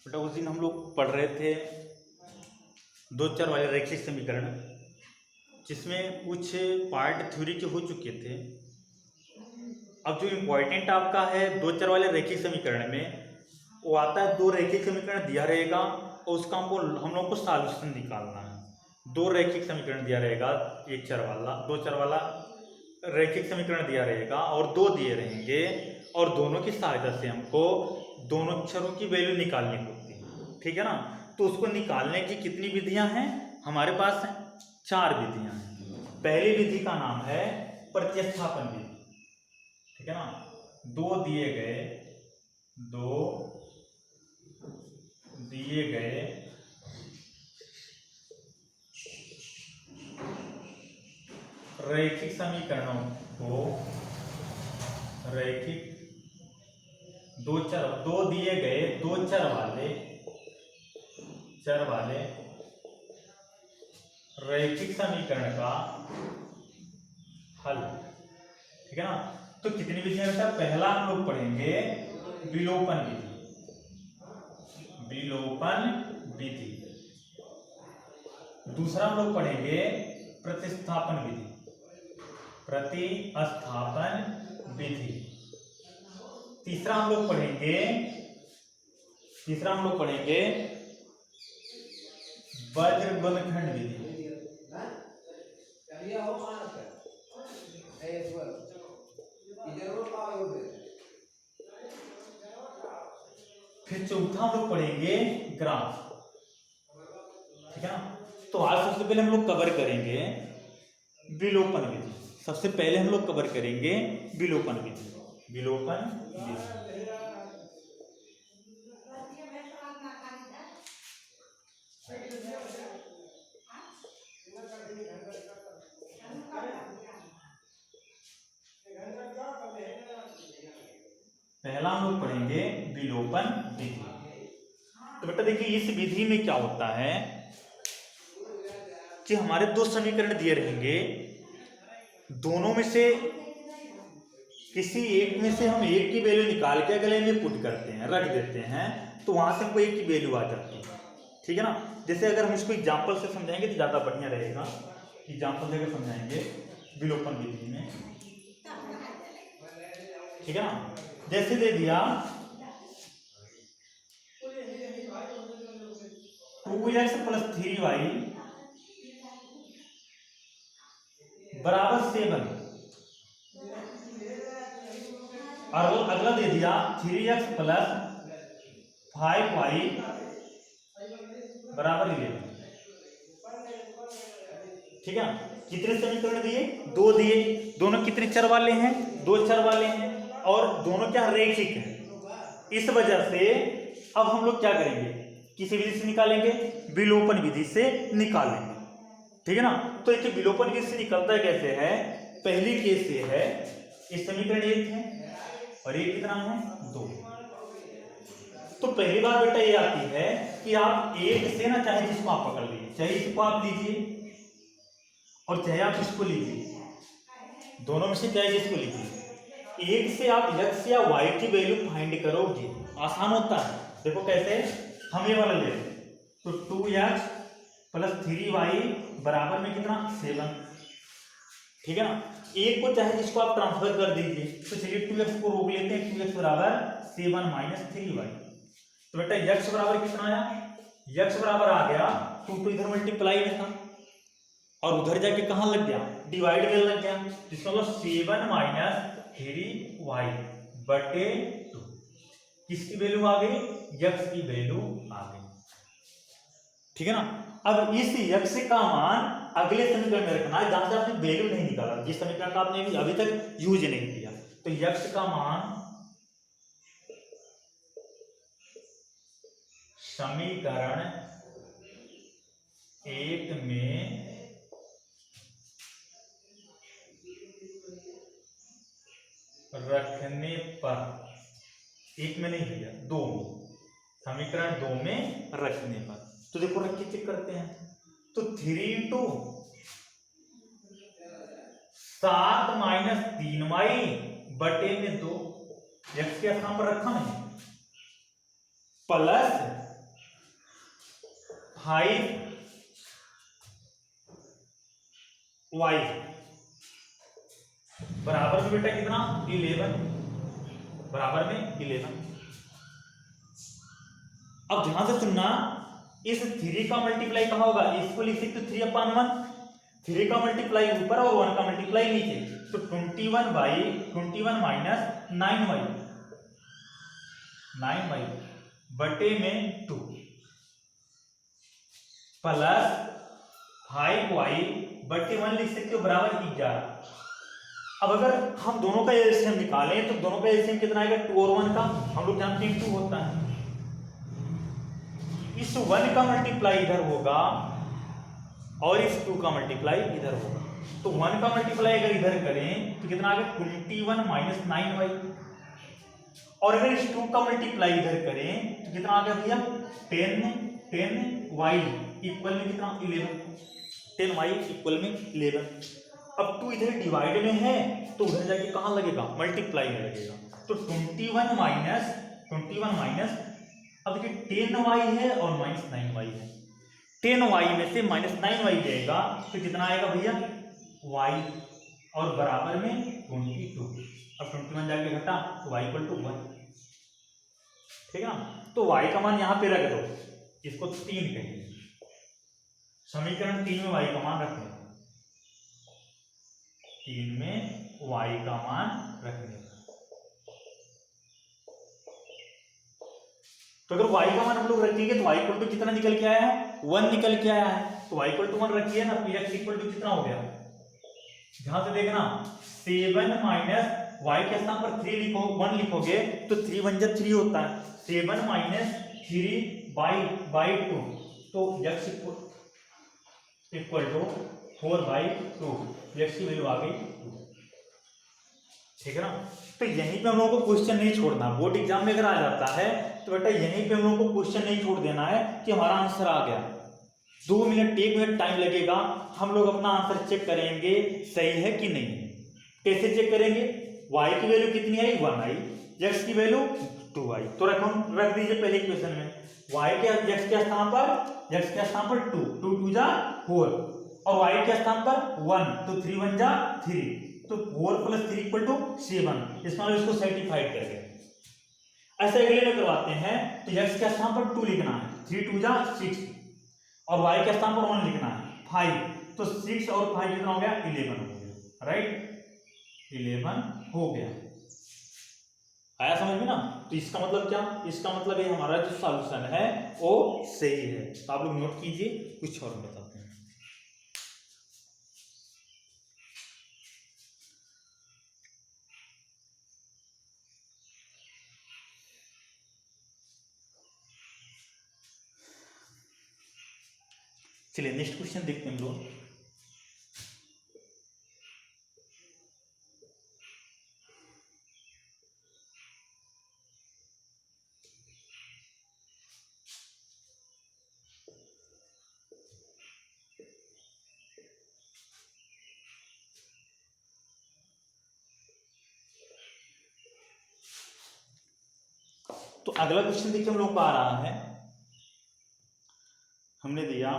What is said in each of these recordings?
बेटा उस दिन हम लोग पढ़ रहे थे दो चर वाले रैखिक समीकरण, जिसमें कुछ पार्ट थ्योरी के हो चुके थे। अब जो इम्पोर्टेंट आपका है दो चर वाले रैखिक समीकरण में, वो आता है दो रैखिक समीकरण दिया रहेगा और उसका हम लोग को सॉल्यूशन निकालना है। दो रैखिक समीकरण दिया रहेगा, एक चर वाला दो चर वाला रैखिक समीकरण दिया रहेगा और दो दिए रहेंगे, और दोनों की सहायता से हमको दोनों चरों की वैल्यू निकालनी होती है। ठीक है ना। तो उसको निकालने की कितनी विधियां हैं हमारे पास? चार विधियां हैं। पहली विधि का नाम है प्रतिस्थापन विधि। ठीक है ना। दो दिए गए रैखिक समीकरणों को दो दिए गए दो चर वाले रैखिक समीकरण का हल। ठीक है ना। तो कितनी विधियां बेटा? पहला हम लोग पढ़ेंगे विलोपन विधि। दूसरा हम लोग पढ़ेंगे प्रतिस्थापन विधि। तीसरा हम लोग पढ़ेंगे वज्रगुणनखंड विधि। फिर चौथा हम लोग पढ़ेंगे ग्राफ। ठीक है ना। तो आज सबसे पहले हम लोग कवर करेंगे विलोपन विधि। पहला हम लोग पढ़ेंगे विलोपन विधि। तो बेटा देखिए, इस विधि में क्या होता है कि हमारे दो समीकरण दिए रहेंगे, दोनों में से किसी एक में से हम एक की वैल्यू निकाल के अगले में पुट करते हैं, रख देते हैं, तो वहां से हमको एक की वैल्यू आ जाती है। ठीक है ना। जैसे अगर हम इसको एग्जाम्पल से समझाएंगे तो ज्यादा बढ़िया रहेगा। एग्जाम्पल देकर समझाएंगे विलोपन विधि में। ठीक है ना। जैसे दे दिया 2x + 3y = 7, और अगला दे दिया 3x + 5y = 11। ठीक है। कितने समीकरण दिए? दो दिए। दोनों कितने चर वाले हैं? दो चर वाले हैं, और दोनों क्या रैखिक हैं। इस वजह से अब हम लोग क्या करेंगे? किसी विधि से निकालेंगे? विलोपन विधि से निकालेंगे। ठीक है ना। तो ये विलोपन विधि से निकलता है कैसे है? पहली केस ये है, इस समीकरण एक है और एक कितना है? दो। तो पहली बार बेटा ये आती है कि आप एक से ना, चाहे जिसको आप पकड़ लीजिए, चाहे इसको आप लीजिए और चाहे आप इसको लीजिए, दोनों में से चाहे जिसको लीजिए, एक से आप x या y की वैल्यू फाइंड करोगे। आसान होता है। देखो कैसे, हम ये वाला ले लें तो 2x + 3y बराबर में कितना? 7। ठीक है ना। एक को चाहे जिसको आप ट्रांसफर कर दीजिए, तो चलिए 2x को रोक लेते हैं। 2x = 7 - 3y। तो बेटा x बराबर कितना आया? x बराबर आ गया 2 इधर मल्टीप्लाई में था और उधर जाके कहां लग गया? डिवाइड में लग गया। जिसका मतलब 7 - 3y / 2। किसकी वैल्यू आ गई? x की वैल्यू आ गई। ठीक है ना। अब इस x का मान अगले समीकरण में रखना है जहां से आपने वैल्यू नहीं निकाला, जिस समीकरण का आपने अभी तक यूज नहीं किया। तो x का मान समीकरण एक में रखने पर, एक में नहीं भैया, दो में, समीकरण दो में रखने पर। तो देखो रख के चेक करते हैं। तो 3 × 7 - 3y / 2, x के स्थान पर रखा नहीं, प्लस 5y बराबर में बेटा कितना 11, बराबर में 11। अब ध्यान से सुनना, इस 3 का मल्टीप्लाई कहाँ होगा, इसको लिख सकते 3/1, 3 का मल्टीप्लाई ऊपर और 1 का मल्टीप्लाई नीचे, तो 21 माइनस 9y बटे में 2 प्लस 5y बटे 1 लिख सकते हो बराबर 11। अब अगर हम दोनों का एलसीएम निकालें तो दोनों का एलसीएम कितना आएगा, 2 और 1 का, हम लोग जानते हैं 2 होता है। इस 1 का मल्टीप्लाई इधर होगा और इस 2 का मल्टीप्लाई इधर होगा, तो 1 का मल्टीप्लाई अगर इधर करें तो कितना आ गया 21 माइनस 9y, और अगर इस 2 का मल्टीप्लाई इधर करें तो कितना आ गया भैया 10y इक्वल में कितना 11, 10y इक्वल में 11। अब 2 इधर डिवाइड में है तो उधर जाके कहां लगेगा, मल्टीप्लाई में लगेगा, तो 21 माइनस अब देखिए 10y है और माइनस 9y है, 10y में से माइनस 9y जाएगा तो कितना आएगा भैया y और बराबर में 22। अब 21 जाके घटा तो y इक्वल टू 1, ठीक है ना। तो y का मान यहां पे रख दो, इसको 3 कहेंगे, समीकरण 3 में y का मान रखना, 3 में y का मान रखने। तो अगर y का मान हम लोग रखेंगे तो y इक्वल टू कितना निकल के आया है, 1 निकल के आया है, तो y इक्वल टू 1 रखिए ना, फिर x इक्वल टू कितना हो गया, ध्यान से देखना 7 माइनस y के स्थान पर 3 लिखो 1 लिखोगे तो 3 1 जा 3 होता है, 7 माइनस 3 बाई 2, तो x इक्वल टू 4/2, x की वैल्यू आ गई 2, ठीक है ना। तो यहीं पे हम लोगों को क्वेश्चन नहीं छोड़ना, बोर्ड एग्जाम में अगर आ जाता है तो बेटा यहीं पे हम लोगों को क्वेश्चन नहीं छोड़ देना है कि हमारा आंसर आ गया, 2 मिनट 1 मिनट टाइम लगेगा, हम लोग अपना आंसर चेक करेंगे सही है कि नहीं। कैसे चेक करेंगे, y की वैल्यू कितनी आई 1 आई, x की वैल्यू 2 आई, तो रख दीजिए पहले इक्वेशन में y के x के स्थान पर 2 2 2 जा 4 और y के स्थान पर 1 तो 3 1 जा 3, तो 4 + 3 = 7, इसमें इसको सेटिस्फाइड करके ऐसे अगले में करवाते हैं, तो x के स्थान पर 2 लिखना है, 3 2 जा 6 और y के स्थान पर 1 लिखना है 5, तो 6 और 5 कितना हो गया 11 हो गया, राइट 11 हो गया, आया समझ में ना। तो इसका मतलब क्या, इसका मतलब ये हमारा जो सॉल्यूशन है वो सही है, तो आप लोग नोट कीजिए, कुछ और बताते हैं। चलिए नेक्स्ट क्वेश्चन देखते हैं हम लोग। तो अगला क्वेश्चन देखिए हम लोग को आ रहा है, हमने दिया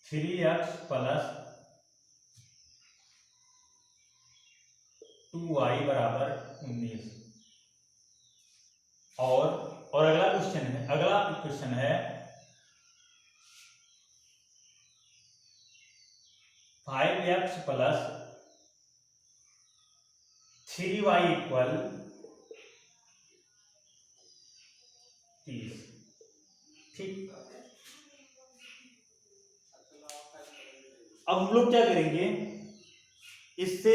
3x + 2y = 19, और अगला क्वेश्चन है 5x + 3y = 30, ठीक। अब हम लोग क्या करेंगे, इससे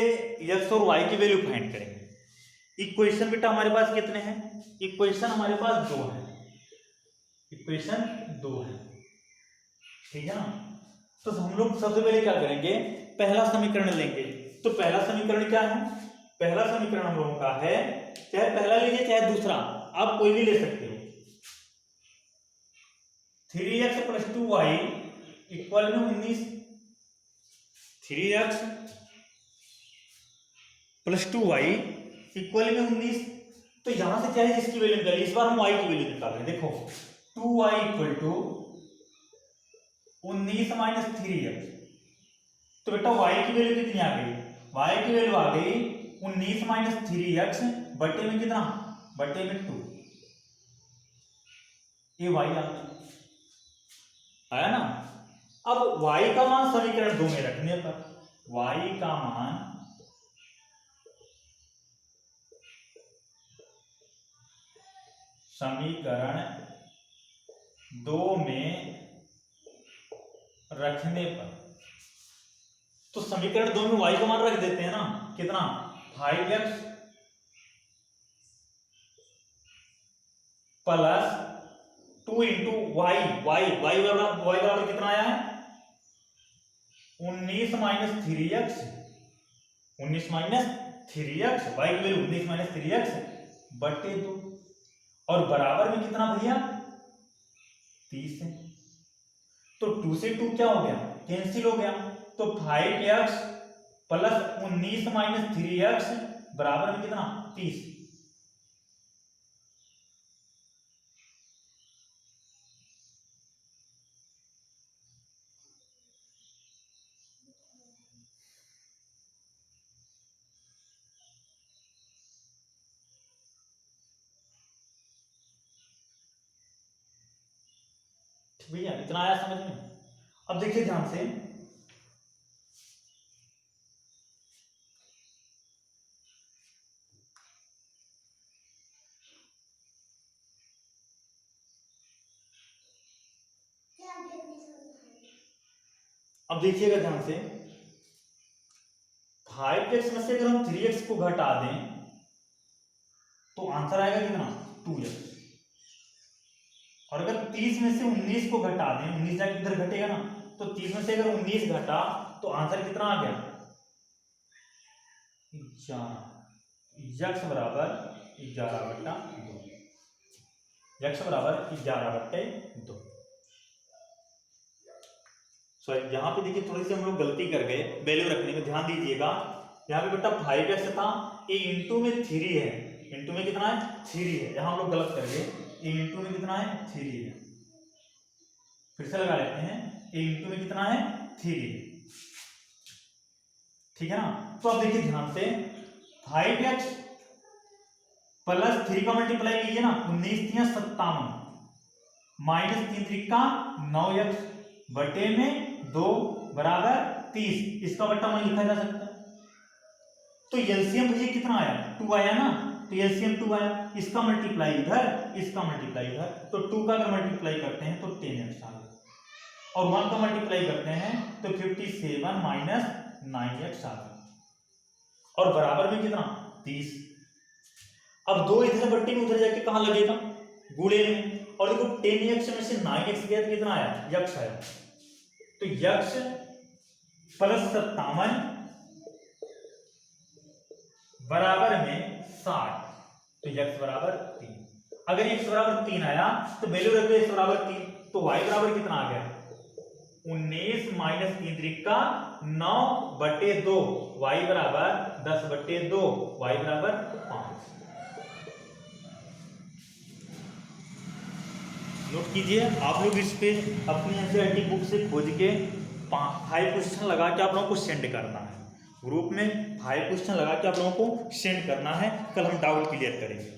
x और y की वैल्यू फाइंड करेंगे। इक्वेशन बेटा हमारे पास कितने हैं, इक्वेशन हमारे पास 2 है, इक्वेशन 2 है, ठीक है ना। तो हम लोग सबसे पहले क्या करेंगे, पहला समीकरण लेंगे। तो पहला समीकरण क्या है, पहला समीकरण हम लोगों का है, चाहे पहला लीजिए चाहे दूसरा, आप कोई भी ले सकते हो, 3x + 2y = 19, 3x + 2y = 19, तो यहां से क्या है, इसकी वैल्यू निकाली, इस बार हम y की वैल्यू निकाल रहे हैं। देखो 2y equal to 19 minus 3x। तो बेटा y की वैल्यू कितनी आ गई, y की वैल्यू आ गई 19 माइनस 3x बटे में कितना, बटे में 2। ये y आ गया, आया ना। अब y का मान समीकरण 2 में रखने पर y का मान समीकरण 2 में रखने पर, तो समीकरण 2 में y का मान रख देते हैं ना, कितना 5x plus 2 into Y, y बराबर कितना आया है 19 minus 3x, 19 minus 3x, y की वैल्यू 19 माइनस 3x बटे 2, और बराबर में कितना भैया 30 है। तो 2 से 2 क्या हो गया, कैंसिल हो गया। तो 5x प्लस 19 माइनस 3x बराबर में कितना 30। भैया इतना आया समझ में। अब देखिए ध्यान से, अब देखिएगा ध्यान से, 5x में से अगर हम 3x को घटा दें तो आंसर आएगा कितना 2x। और अगर 30 में से 19 को घटा दें, 19 जाके इधर घटेगा ना, तो 30 में से अगर 19 घटा तो आंसर कितना आ गया 11। x बराबर 11/2, x बराबर 11/2। सॉरी यहां पे देखिए थोड़ी सी हम लोग गलती कर गए, वैल्यू रखने में ध्यान दीजिएगा। यहाँ पे बेटा 5x था, ये इंटू में 3 है, इंटू में कितना है 3 है, यहां हम लोग गलत कर गए, ये इंटू में कितना है 3 है। फिर से लगा लेते हैं, ये इंटू में कितना है 3 है, ठीक है ना। तो अब देखिए ध्यान से, 5x प्लस 3 का मल्टीप्लाई कीजिए ना, 19 3 57 माइनस 3 3 का 9x बटे में 2 बराबर 30। इसका बट्टा वहीं लिखा जा सकता है। तो एलसीएम भैया कितना आया 2 आया ना, तो एलसीएम 2 आया, इसका मल्टीप्लाई इधर, इसका मल्टीप्लाई इधर, तो 2 का अगर मल्टीप्लाई करते हैं तो 10x आ गया, और 1 का मल्टीप्लाई करते हैं तो 57 माइनस 9x आ गया, और बराबर में कितना 30। अब 2 इधर बट्टे में उधर जाके कहां लगेगा गुणे में, और देखो 10x में से 9x गया तो कितना आया x आया, तो x प्लस 57 बराबर में 60, तो x बराबर 3। अगर x बराबर 3 आया तो वैल्यू रख दो x बराबर 3, तो y बराबर कितना आ गया 19 माइनस 3 3 का 9/2, y बराबर 10/2, y बराबर 5। नोट कीजिए आप लोग इस पे अपनी एनसीईआरटी बुक से खोज के 5 क्वेश्चन लगा के आप लोगों को सेंड करना है, ग्रुप में 5 क्वेश्चन लगा के आप लोगों को सेंड करना है। कल हम डाउट क्लियर करेंगे।